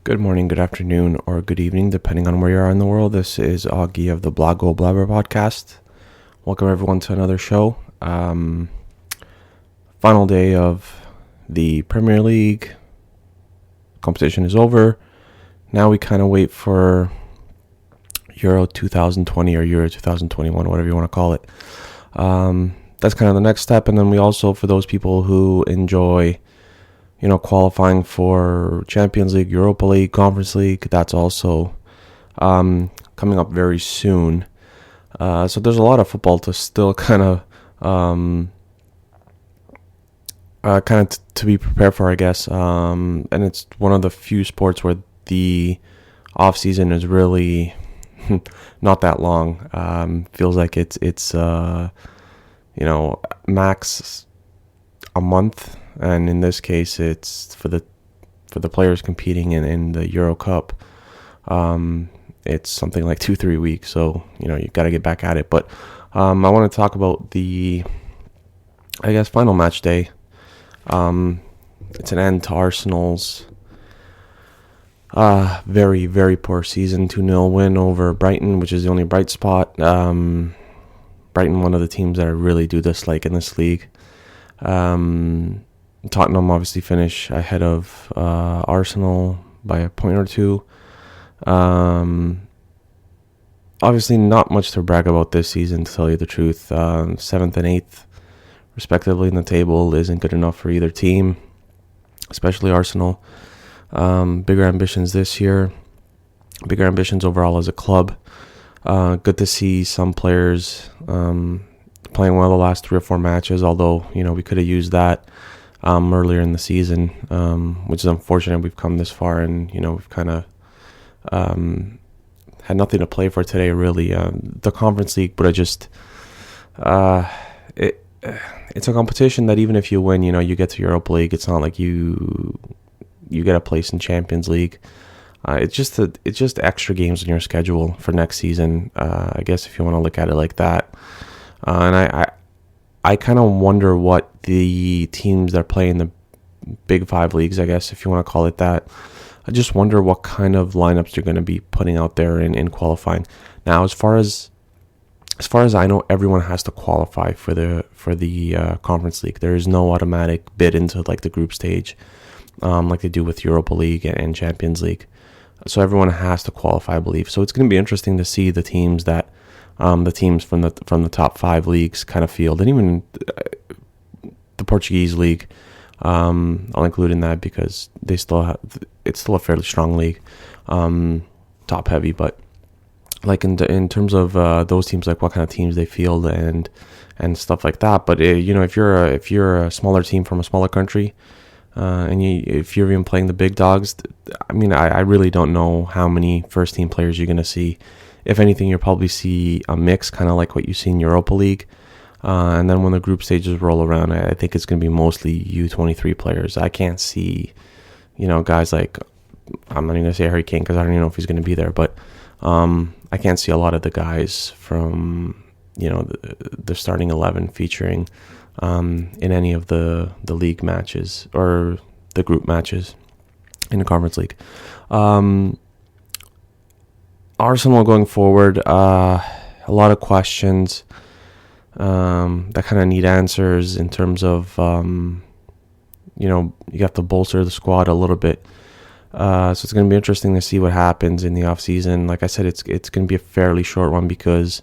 Good morning, good afternoon, or good evening, depending on where you are in the world. This is Augie of the Blago Blabber Podcast. Welcome everyone to another show. Final day of the Premier League. Competition is over. Now we kind of wait for Euro 2020 or Euro 2021, whatever you want to call it. That's kind of the next step. And then we also, for those people who enjoy qualifying for Champions League, Europa League, Conference League, that's also coming up very soon. So there's a lot of football to still kind of to be prepared for, I guess. And it's one of the few sports where the off season is really not that long. Feels like it's max a month. And in this case, it's for the players competing in the Euro Cup. It's something like 2-3 weeks, so you got to get back at it. But I want to talk about the, I guess, final match day. It's an end to Arsenal's very, very poor season. 2-0 win over Brighton, which is the only bright spot. Brighton, one of the teams that I really do dislike in this league. Tottenham obviously finish ahead of Arsenal by a point or two. Obviously not much to brag about this season, to tell you the truth. 7th and 8th, respectively, in the table isn't good enough for either team, especially Arsenal. Bigger ambitions this year. Bigger ambitions overall as a club. Good to see some players playing well the last 3 or 4 matches, although we could have used that earlier in the season, which is unfortunate. We've come this far, and we've kind of had nothing to play for today, really. The Conference League, but it's a competition that even if you win, you get to Europa League. It's not like you get a place in Champions League. It's just extra games in your schedule for next season, I guess, if you want to look at it like that. And I kind of wonder what the teams that play in the Big 5 leagues, I guess, if you want to call it that, I just wonder what kind of lineups they're going to be putting out there in qualifying. Now, as far as I know, everyone has to qualify for the Conference League. There is no automatic bid into like the group stage, like they do with Europa League and Champions League. So everyone has to qualify, I believe. So it's going to be interesting to see the teams that the teams from the top 5 leagues kind of field, and even the Portuguese league. I'll include in that because it's still a fairly strong league, top heavy. But like in terms of those teams, like what kind of teams they field and stuff like that. But if you're a smaller team from a smaller country, and if you're even playing the big dogs, I mean, I really don't know how many first team players you're going to see. If anything, you'll probably see a mix, kind of like what you see in Europa League. And then when the group stages roll around, I think it's going to be mostly U23 players. I can't see, guys like, I'm not even going to say Harry Kane because I don't even know if he's going to be there. But I can't see a lot of the guys from, the starting 11 featuring in any of the league matches or the group matches in the Conference League. Arsenal going forward, a lot of questions that kind of need answers in terms of, you have to bolster the squad a little bit. So it's going to be interesting to see what happens in the off season. Like I said, it's going to be a fairly short one because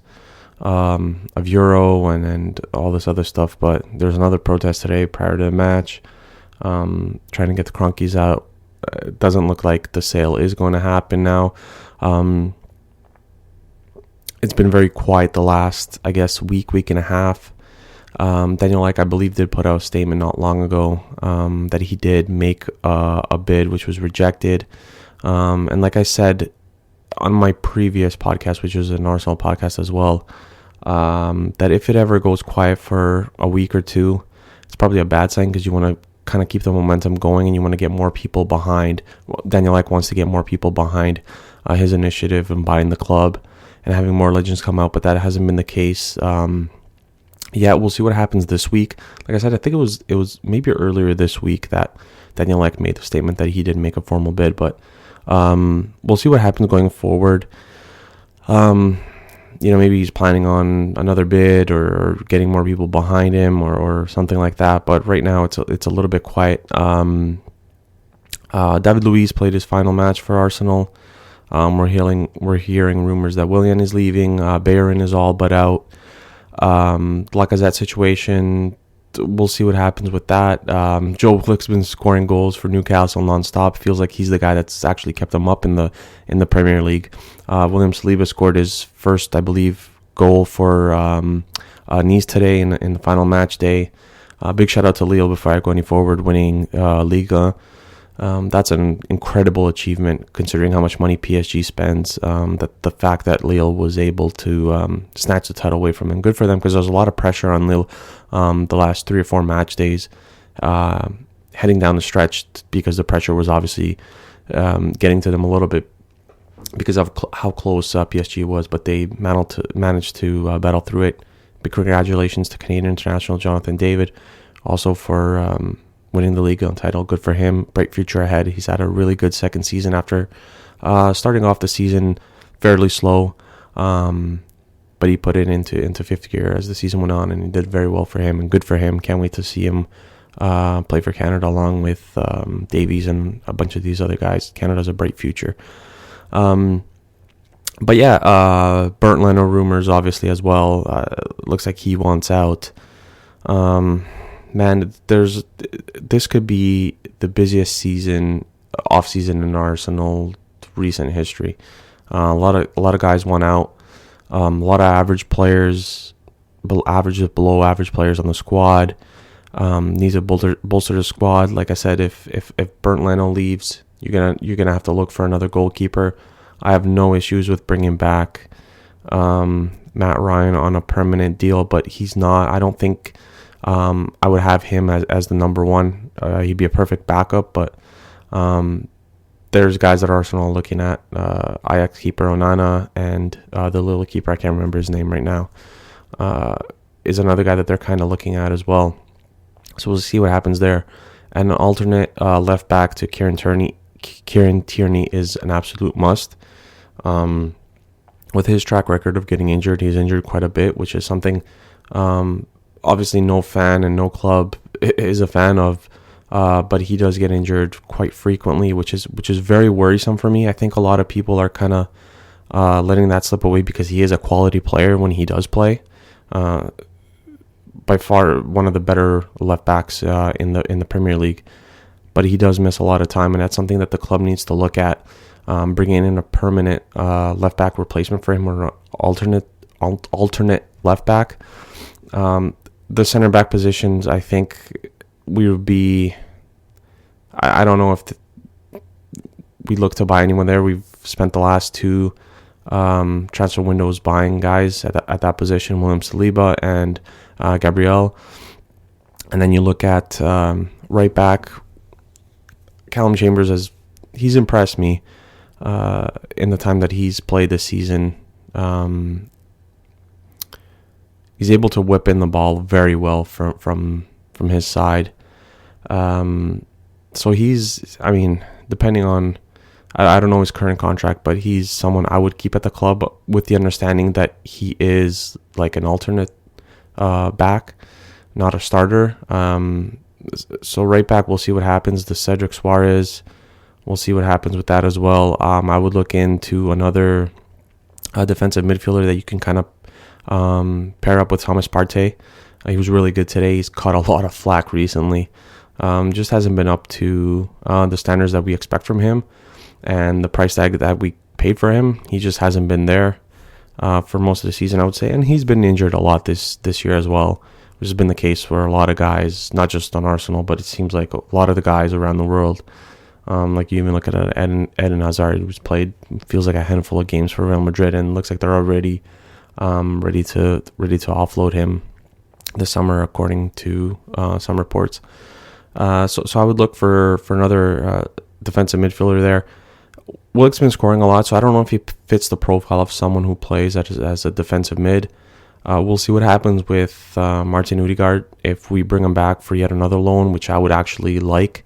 of Euro and all this other stuff. But there's another protest today prior to the match, trying to get the Cronkies out. It doesn't look like the sale is going to happen now. It's been very quiet the last, I guess, week and a half. Daniel I believe, did put out a statement not long ago that he did make a bid, which was rejected. And like I said on my previous podcast, which was an Arsenal podcast as well, that if it ever goes quiet for a week or two, it's probably a bad sign because you want to kind of keep the momentum going and you want to get more people behind. Daniel wants to get more people behind his initiative and buying the club and having more legends come out, but that hasn't been the case. We'll see what happens this week. Like I said, I think it was maybe earlier this week that Daniel made the statement that he didn't make a formal bid, but We'll see what happens going forward. Maybe he's planning on another bid or getting more people behind him or something like that. But right now it's a little bit quiet. David Luiz played his final match for Arsenal. We're hearing rumors that Willian is leaving. Bayern is all but out. Lacazette situation, we'll see what happens with that. Joe Willock's been scoring goals for Newcastle nonstop. Feels like he's the guy that's actually kept them up in the Premier League. William Saliba scored his first, I believe, goal for Nice today in the final match day. Big shout out to Lille before I go any forward, winning Liga. That's an incredible achievement considering how much money PSG spends. That the fact that Lille was able to snatch the title away from them, good for them, because there was a lot of pressure on Lille the last 3 or 4 match days heading down the stretch, because the pressure was obviously getting to them a little bit because of how close PSG was, but they managed to battle through it. Big congratulations to Canadian international Jonathan David, also for winning the Liga title. Good for him. Bright future ahead. He's had a really good second season after starting off the season fairly slow, but he put it into fifth gear as the season went on, and he did very well for him, and good for him. Can't wait to see him play for Canada along with Davies and a bunch of these other guys. Canada's a bright future. But yeah, Bernd Leno rumors obviously as well. Looks like he wants out. Man, this could be the busiest off season in Arsenal recent history. A lot of guys want out. A lot of average players, below average players on the squad. Needs to bolster the squad. Like I said, if Bernd Leno leaves, you're gonna have to look for another goalkeeper. I have no issues with bringing back Matt Ryan on a permanent deal, but he's not. I don't think I would have him as the number one. He'd be a perfect backup, but there's guys at Arsenal looking at. Ajax keeper Onana and the little keeper, I can't remember his name right now, is another guy that they're kind of looking at as well. So we'll see what happens there. And an alternate left back to Kieran Tierney is an absolute must. With his track record of getting injured, he's injured quite a bit, which is something obviously no fan and no club is a fan of, but he does get injured quite frequently, which is very worrisome for me. I think a lot of people are kind of letting that slip away because he is a quality player when he does play. By far one of the better left backs in the Premier League, but he does miss a lot of time, and that's something that the club needs to look at. Bringing in a permanent left back replacement for him, or an alternate left back. The center back positions, I think we would be. I don't know if we look to buy anyone there. We've spent the last 2 transfer windows buying guys at that position, William Saliba and Gabriel. And then you look at right back, Callum Chambers, he's impressed me in the time that he's played this season. He's able to whip in the ball very well from his side. So he's, depending on, I don't know his current contract, but he's someone I would keep at the club with the understanding that he is like an alternate back, not a starter. So right back, we'll see what happens. The Cedric Suarez, we'll see what happens with that as well. I would look into another defensive midfielder that you can kind of pair up with Thomas Partey. He was really good today. He's caught a lot of flack recently. Just hasn't been up to the standards that we expect from him, and the price tag that we paid for him, he just hasn't been there for most of the season, I would say. And he's been injured a lot this year as well, which has been the case for a lot of guys, not just on Arsenal, but it seems like a lot of the guys around the world. Like you even look at Eden Hazard, who's played, feels like a handful of games for Real Madrid, and looks like they're already ready to offload him this summer, according to some reports. So I would look for another defensive midfielder there. Willock's been scoring a lot, so I don't know if he fits the profile of someone who plays as a defensive mid. We'll see what happens with Martin Odegaard if we bring him back for yet another loan, which I would actually like.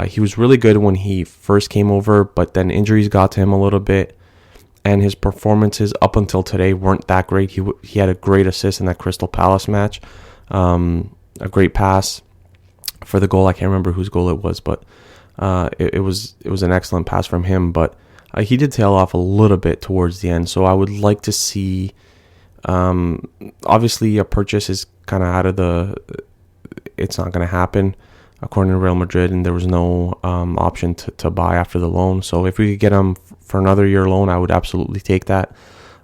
He was really good when he first came over, but then injuries got to him a little bit, and his performances up until today weren't that great. He had a great assist in that Crystal Palace match, a great pass for the goal. I can't remember whose goal it was, but it was an excellent pass from him. But he did tail off a little bit towards the end, so I would like to see. Obviously, a purchase is kind of out of the. It's not going to happen, according to Real Madrid, and there was no option to buy after the loan. So if we could get him for another year loan, I would absolutely take that.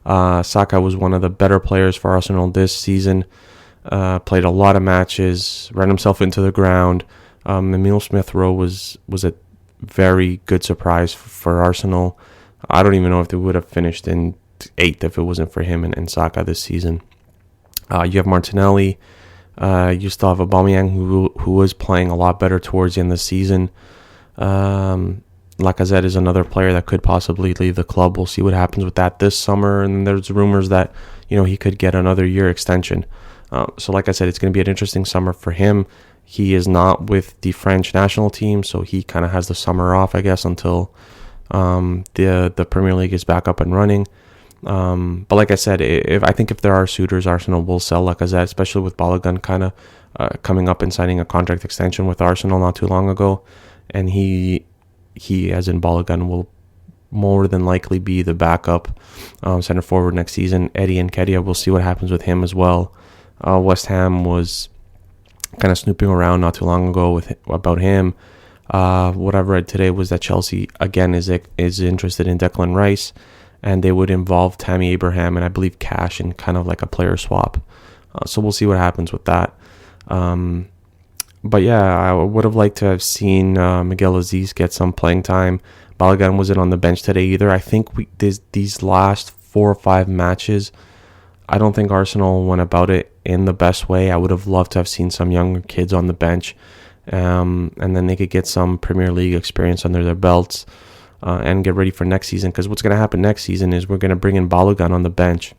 Saka was one of the better players for Arsenal this season. Played a lot of matches, ran himself into the ground. Emile Smith-Rowe was a very good surprise for Arsenal. I don't even know if they would have finished in 8th if it wasn't for him and Saka this season. You have Martinelli. You still have Aubameyang, who was playing a lot better towards the end of the season. Lacazette is another player that could possibly leave the club. We'll see what happens with that this summer. And there's rumors that he could get another year extension. So like I said, it's going to be an interesting summer for him. He is not with the French national team, so he kind of has the summer off, I guess, until the Premier League is back up and running. But like I said, I think if there are suitors, Arsenal will sell Lacazette, especially with Balogun kind of coming up and signing a contract extension with Arsenal not too long ago. And he as in Balogun, will more than likely be the backup center forward next season. Eddie Nketiah, we'll see what happens with him as well. West Ham was kind of snooping around not too long ago about him. What I've read today was that Chelsea again is interested in Declan Rice, and they would involve Tammy Abraham and I believe cash in kind of like a player swap. So we'll see what happens with that. But yeah, I would have liked to have seen Miguel Aziz get some playing time. Balogun wasn't on the bench today either. I think these last 4 or 5 matches, I don't think Arsenal went about it in the best way. I would have loved to have seen some younger kids on the bench, and then they could get some Premier League experience under their belts and get ready for next season. Because what's going to happen next season is we're going to bring in Balogun on the bench,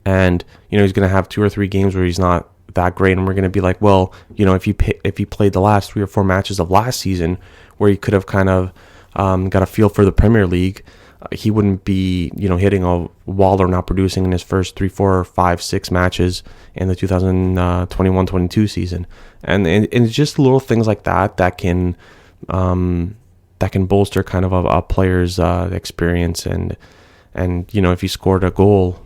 and he's going to have 2 or 3 games where he's not that great, and we're going to be like, well, if he played the last 3 or 4 matches of last season where he could have kind of got a feel for the Premier League, he wouldn't be hitting a wall or not producing in his first 3, 4, 5, 6 matches in the 2021-22 season. And it's just little things like that can bolster kind of a player's experience, and if he scored a goal,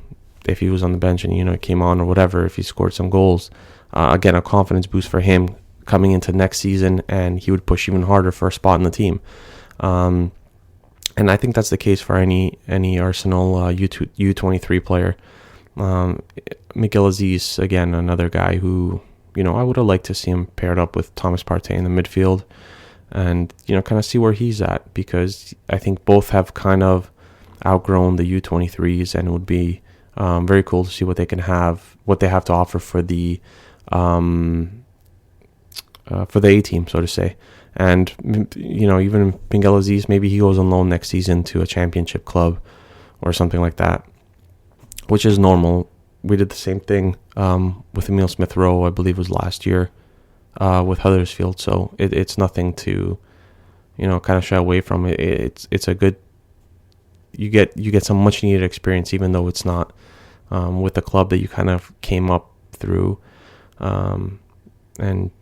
if he was on the bench and came on or whatever, if he scored some goals, again, a confidence boost for him coming into next season, and he would push even harder for a spot in the team. And I think that's the case for any Arsenal U23 player. Miguel Aziz, again, another guy who I would have liked to see him paired up with Thomas Partey in the midfield, and kind of see where he's at, because I think both have kind of outgrown the U23s, and it would be very cool to see what they have to offer for the A team, so to say. And even Miguel Aziz, maybe he goes on loan next season to a championship club or something like that, which is normal. We did the same thing with Emile Smith-Rowe, I believe it was last year, with Huddersfield. So it's nothing to kind of shy away from. It's a good, you get some much needed experience, even though it's not with the club that you kind of came up through, and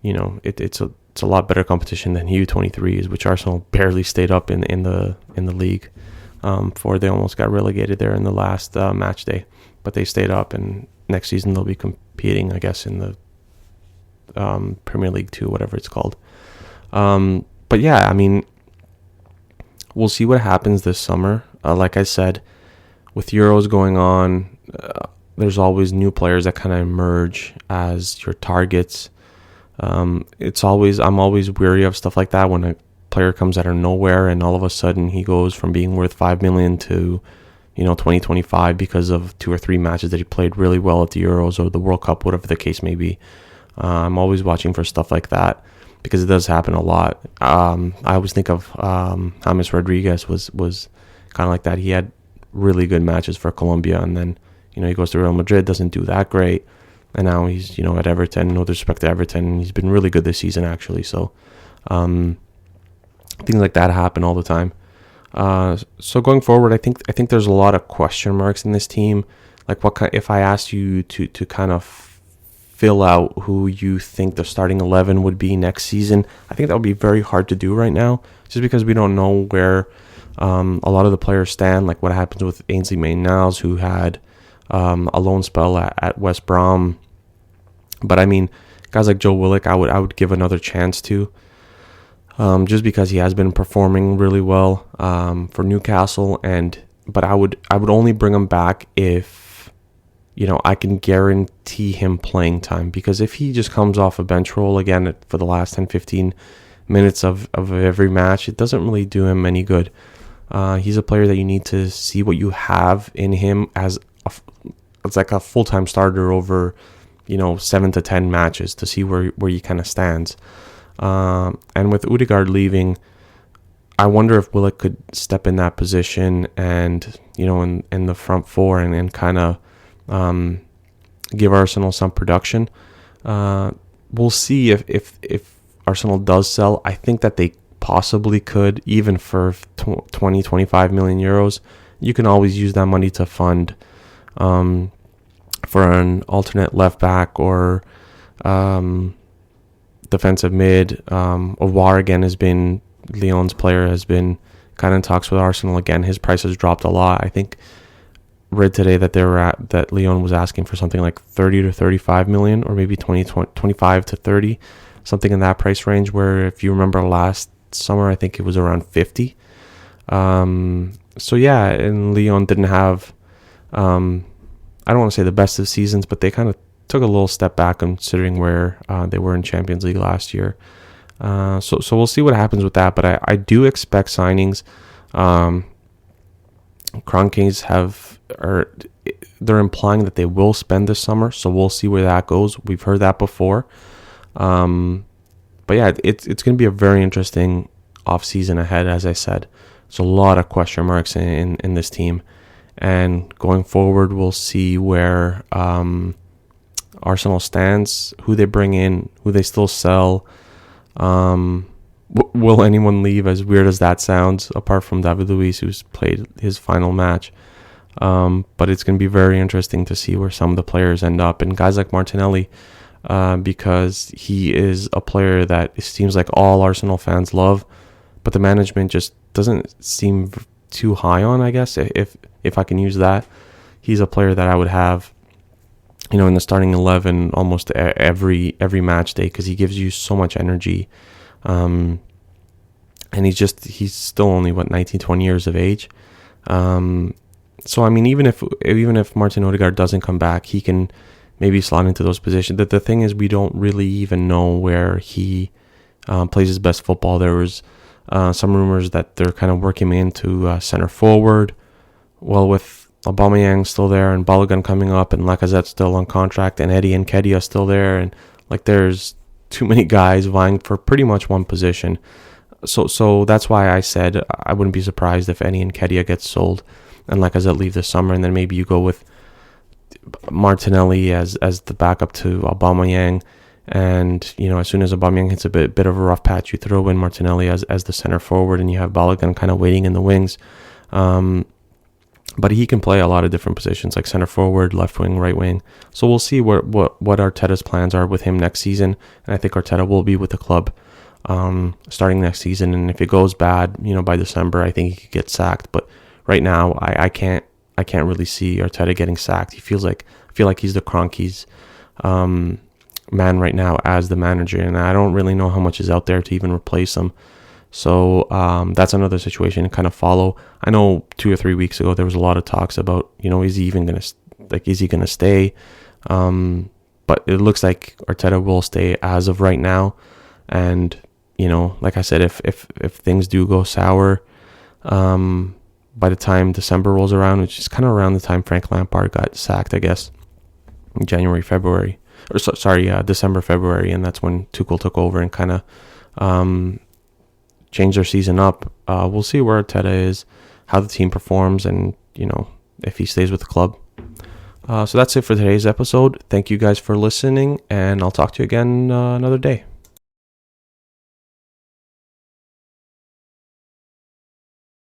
it's a lot better competition than U23s, which Arsenal barely stayed up in the league. For they almost got relegated there in the last match day, but they stayed up, and next season they'll be competing, I guess, in the Premier League 2, whatever it's called. But yeah, I mean, we'll see what happens this summer. Like I said, with Euros going on, there's always new players that kind of emerge as your targets. I'm always weary of stuff like that when a player comes out of nowhere and all of a sudden he goes from being worth $5 million to 2025 because of 2 or 3 matches that he played really well at the Euros or the World Cup, whatever the case may be. I'm always watching for stuff like that because it does happen a lot. I always think of James Rodriguez was kind of like that. He had really good matches for Colombia, and then he goes to Real Madrid, doesn't do that great. And now he's, at Everton, no disrespect to Everton, and he's been really good this season, actually. So Things like that happen all the time. So going forward, I think there's a lot of question marks in this team. Like, if I asked you to kind of fill out who you think the starting 11 would be next season, I think that would be very hard to do right now, just because we don't know where a lot of the players stand. Like what happens with Ainsley Maitland-Niles, who had a loan spell at West Brom. But I mean, guys like Joe Willock, I would give another chance to. Just because he has been performing really well for Newcastle, but I would only bring him back if, I can guarantee him playing time, because if he just comes off a bench role again for the last 10-15 minutes of every match, it doesn't really do him any good. He's a player that you need to see what you have in him as it's like a full-time starter over 7 to 10 matches to see where he kind of stands. And with Ødegaard leaving, I wonder if Willock could step in that position and, in the front four and kind of give Arsenal some production. We'll see if Arsenal does sell. I think that they possibly could, even for 20-25 million euros. You can always use that money to fund for an alternate left back or defensive mid. Aouar again Lyon's player, has been kind of in talks with Arsenal again. His price has dropped a lot. I think read today that that Lyon was asking for something like 30 to 35 million, or maybe 25 to 30, something in that price range, where if you remember last summer, I think it was around 50. So yeah, and Lyon didn't have I don't want to say the best of seasons, but they kind of took a little step back considering where they were in Champions League last year. So we'll see what happens with that. But I do expect signings. Kroenkes they're implying that they will spend this summer, so we'll see where that goes. We've heard that before. But yeah, it's going to be a very interesting off-season ahead, as I said. There's a lot of question marks in this team. And going forward, we'll see where Arsenal stands, who they bring in, who they still sell. Will anyone leave, as weird as that sounds, apart from David Luiz, who's played his final match. But it's going to be very interesting to see where some of the players end up. And guys like Martinelli, because he is a player that it seems like all Arsenal fans love, but the management just doesn't seem too high on, I guess, if I can use that. He's a player that I would have, in the starting 11 almost every match day, because he gives you so much energy. And he's still only 19, 20 years of age. So I mean, even if Martin Ødegaard doesn't come back, he can maybe slot into those positions. The thing is, we don't really even know where he plays his best football. There was some rumors that they're kind of working him into center forward. Well, with Aubameyang still there and Balogun coming up and Lacazette still on contract and Eddie Nketiah still there, and there's too many guys vying for pretty much one position. So that's why I said I wouldn't be surprised if Eddie Nketiah gets sold and Lacazette leave this summer, and then maybe you go with Martinelli as the backup to Aubameyang. And as soon as Aubameyang hits a bit of a rough patch, you throw in Martinelli as the center forward, and you have Balogun kind of waiting in the wings. But he can play a lot of different positions, like center forward, left wing, right wing. So we'll see what Arteta's plans are with him next season. And I think Arteta will be with the club starting next season. And if it goes bad, by December, I think he could get sacked. But right now, I can't really see Arteta getting sacked. I feel like he's the Kroenkes man right now as the manager, and I don't really know how much is out there to even replace him. So that's another situation to kind of follow. I know 2 or 3 weeks ago there was a lot of talks about, is he even gonna stay? But it looks like Arteta will stay as of right now. And like I said, if things do go sour, by the time December rolls around, which is kind of around the time Frank Lampard got sacked, I guess, December, February, and that's when Tuchel took over and kind of change their season up. We'll see where Arteta is, how the team performs, and if he stays with the club. So that's it for today's episode. Thank you guys for listening, and I'll talk to you again another day.